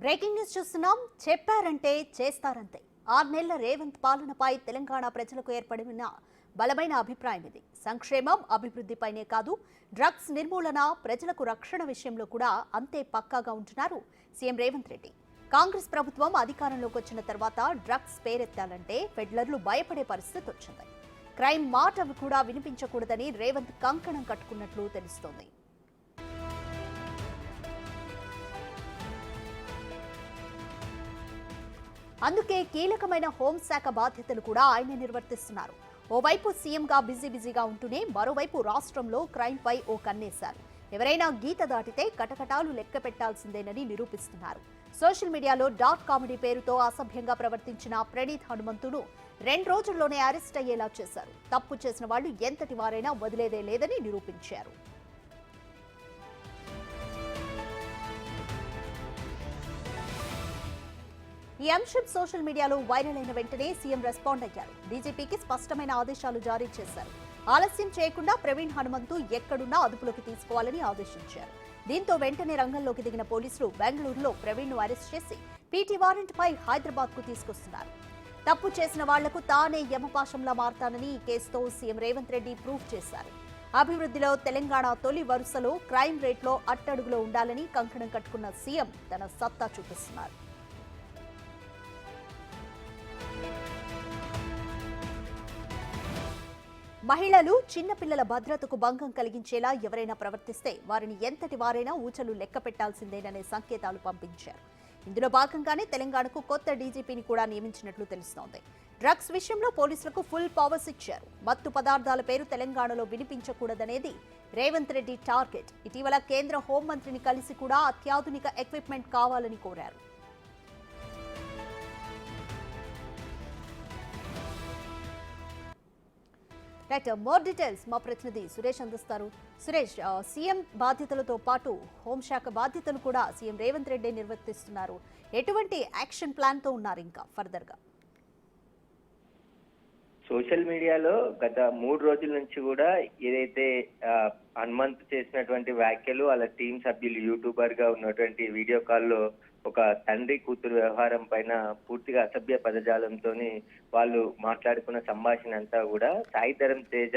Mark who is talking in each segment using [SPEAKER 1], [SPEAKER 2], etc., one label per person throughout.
[SPEAKER 1] Breaking news చూస్తున్నాం. చెప్పారంటే చేస్తారంతే. 6 నెలల రేవంత్ పాలనపై తెలంగాణ ప్రజలకు ఏర్పడిన బలమైన అభిప్రాయం ఇది. సంక్షేమం, అభివృద్ధిపైనే కాదు, డ్రగ్స్ నిర్మూలన, ప్రజలకు రక్షణ విషయంలో కూడా అంతే పక్కాగా ఉంటున్నారు సీఎం రేవంత్ రెడ్డి. కాంగ్రెస్ ప్రభుత్వం అధికారంలోకి వచ్చిన తర్వాత డ్రగ్స్ పేరెత్తాలంటే ఫెడ్లర్లు భయపడే పరిస్థితి వచ్చింది. క్రైమ్ మాట కూడా వినిపించకూడదని రేవంత్ కంకణం కట్టుకున్నట్లు తెలుస్తోంది. అందుకే కీలకమైన హోంశాఖ బాధ్యతలు కూడా ఆయనే నిర్వర్తిస్తున్నారు. ఓవైపు సీఎంగా బిజీగా ఉంటూనే మరోవైపు రాష్ట్రంలో క్రైమ్పై ఓ కన్నేశారు. ఎవరైనా గీత దాటితే కటకటాలు లెక్క పెట్టాల్సిందేనని నిరూపిస్తున్నారు. సోషల్ మీడియాలో డాట్ కామెడీ పేరుతో అసభ్యంగా ప్రవర్తించిన ప్రణీత్ హనుమంతును 2 రోజుల్లోనే అరెస్ట్ అయ్యేలా చేశారు. తప్పు చేసిన వాళ్లు ఎంతటి వారైనా వదిలేదే లేదని నిరూపించారు. ఈ అంశం సోషల్ మీడియాలో వైరల్ అయిన వెంటనే సీఎం రెస్పాండ్ అయ్యారు. డీజీపీకి స్పష్టమైన ఆదేశాలు జారీ చేశారు. ఆలస్యం చేయకుండా ప్రవీణ్ హనుమంతు ఎక్కడున్నా అదుపులోకి తీసుకోవాలని ఆదేశించారు. దీంతో వెంటనే రంగంలోకి దిగిన పోలీసులు బెంగళూరులో ప్రవీణ్ ను అరెస్ట్ చేసి పీటీ వారెంట్ పై హైదరాబాద్ కు తీసుకొస్తున్నారు. తప్పు చేసిన వాళ్లకు తానే యమపాశంలా మారతానని ఈ కేసుతో సీఎం రేవంత్ రెడ్డి ప్రూఫ్ చేశారు. అభివృద్ధిలో తెలంగాణ తొలి వరుసలో క్రైమ్ రేట్లో అట్టడుగులో ఉండాలని కంకణం కట్టుకున్న సీఎం తన సత్తా చూపిస్తున్నారు. మహిళలు, చిన్నపిల్లల భద్రతకు భంగం కలిగించేలా ఎవరైనా ప్రవర్తిస్తే వారిని ఎంతటి వారైనా ఊచలు లెక్క పెట్టాల్సిందేననే సంకేతాలు పంపించారు. ఇందులో భాగంగానే తెలంగాణకు కొత్త డీజీపీని కూడా నియమించినట్లు తెలుస్తోంది. డ్రగ్స్ విషయంలో పోలీసులకు ఫుల్ పవర్స్ ఇచ్చారు. మత్తు పదార్థాల పేరు తెలంగాణలో వినిపించకూడదనేది రేవంత్ రెడ్డి టార్గెట్. ఇటీవల కేంద్ర హోంమంత్రిని కలిసి కూడా అత్యాధునిక ఎక్విప్మెంట్ కావాలని కోరారు. రైట్, మోర్ డీటెయిల్స్ మా ప్రతినిధి సురేష్ అందిస్తారు. సురేష్, సీఎం బాధ్యతలతో పాటు హోంశాఖ బాధ్యతలు కూడా సీఎం రేవంత్ రెడ్డి నిర్వర్తిస్తున్నారు. ఎటువంటి యాక్షన్ ప్లాన్ తో ఉన్నారు ఇంకా ఫర్దర్ గా?
[SPEAKER 2] సోషల్ మీడియాలో గత 3 రోజుల నుంచి కూడా ఏదైతే హనుమంత్ చేసినటువంటి వ్యాఖ్యలు, వాళ్ళ టీం సభ్యులు యూట్యూబర్ గా ఉన్నటువంటి వీడియో కాల్లో ఒక తండ్రి కూతురు వ్యవహారం పైన పూర్తిగా అసభ్య పదజాలంతో వాళ్ళు మాట్లాడుకున్న సంభాషణ అంతా కూడా సాయిధరం తేజ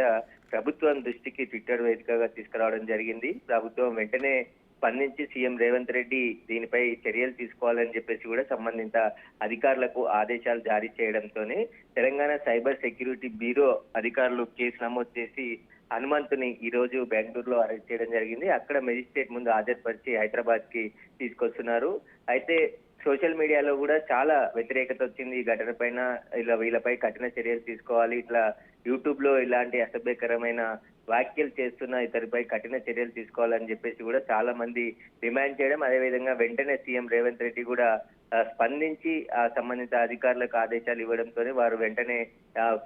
[SPEAKER 2] ప్రభుత్వం దృష్టికి ట్విట్టర్ వేదికగా తీసుకురావడం జరిగింది. ప్రభుత్వం వెంటనే స్పందించి సీఎం రేవంత్ రెడ్డి దీనిపై చర్యలు తీసుకోవాలని చెప్పేసి కూడా సంబంధిత అధికారులకు ఆదేశాలు జారీ చేయడంతోనే తెలంగాణ సైబర్ సెక్యూరిటీ బ్యూరో అధికారులు కేసు నమోదు చేసి హనుమంతుని ఈ రోజు బెంగళూరులో అరెస్ట్ చేయడం జరిగింది. అక్కడ మెజిస్ట్రేట్ ముందు హాజరుపరిచి హైదరాబాద్ కి తీసుకొస్తున్నారు. అయితే సోషల్ మీడియాలో కూడా చాలా వ్యతిరేకత వచ్చింది ఈ ఘటన పైన. వీళ్ళపై కఠిన చర్యలు తీసుకోవాలి, ఇట్లా యూట్యూబ్ లో ఇలాంటి అసభ్యకరమైన వ్యాఖ్యలు చేస్తున్న ఇతరిపై కఠిన చర్యలు తీసుకోవాలని చెప్పేసి కూడా చాలా మంది డిమాండ్ చేయడం, అదేవిధంగా వెంటనే సీఎం రేవంత్ రెడ్డి కూడా స్పందించి సంబంధిత అధికారులకు ఆదేశాలు ఇవ్వడంతోనే వారు వెంటనే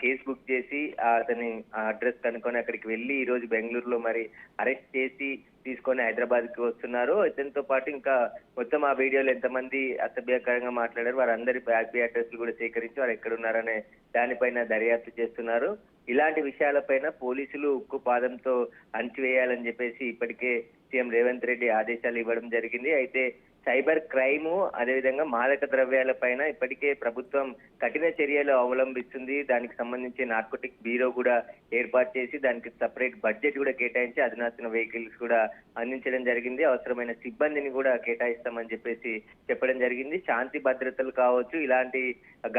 [SPEAKER 2] కేసు బుక్ చేసి అతని అడ్రస్ కనుక్కొని అక్కడికి వెళ్లి ఈ రోజు బెంగళూరులో మరి అరెస్ట్ చేసి తీసుకొని హైదరాబాద్ కి వస్తున్నారు. ఇతనితో పాటు ఇంకా మొత్తం ఆ వీడియోలో ఎంతమంది అసభ్యకరంగా మాట్లాడారు వారందరి బ్యాక్ అడ్రస్ కూడా సేకరించి వారు ఎక్కడున్నారనే దానిపైన దర్యాప్తు చేస్తున్నారు. ఇలాంటి విషయాలపైన పోలీసులు ఉక్కు పాదంతో అణచివేయాలని చెప్పేసి ఇప్పటికే సీఎం రేవంత్ రెడ్డి ఆదేశాలు ఇవ్వడం జరిగింది. అయితే సైబర్ క్రైమ్, అదేవిధంగా మాదక ద్రవ్యాల పైన ఇప్పటికే ప్రభుత్వం కఠిన చర్యలు అవలంబిస్తుంది. దానికి సంబంధించి నార్కోటిక్ బ్యూరో కూడా ఏర్పాటు చేసి దానికి సపరేట్ బడ్జెట్ కూడా కేటాయించి అధునాతన వెహికల్స్ కూడా అందించడం జరిగింది. అవసరమైన సిబ్బందిని కూడా కేటాయిస్తామని చెప్పేసి చెప్పడం జరిగింది. శాంతి భద్రతలు కావచ్చు, ఇలాంటి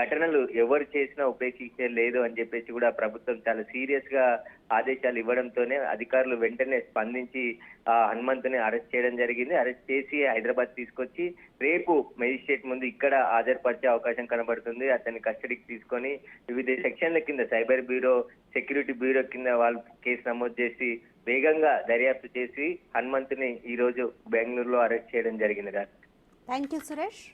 [SPEAKER 2] ఘటనలు ఎవరు చేసినా ఉపేక్షించే లేదు అని చెప్పేసి కూడా ప్రభుత్వం చాలా సీరియస్ గా ఆదేశాలు ఇవ్వడంతోనే అధికారులు వెంటనే స్పందించి హనుమంతుని అరెస్ట్ చేయడం జరిగింది. అరెస్ట్ చేసి హైదరాబాద్ తీసుకొచ్చి రేపు మెజిస్ట్రేట్ ముందు ఇక్కడ హాజరుపరిచే అవకాశం కనబడుతుంది. అతన్ని కస్టడీకి తీసుకొని వివిధ సెక్షన్ల కింద సైబర్ బ్యూరో, సెక్యూరిటీ బ్యూరో కింద వాళ్ళు కేసు నమోదు చేసి వేగంగా దర్యాప్తు చేసి హనుమంతుని ఈ రోజు బెంగళూరులో అరెస్ట్ చేయడం జరిగింది.
[SPEAKER 1] Thank you Suresh.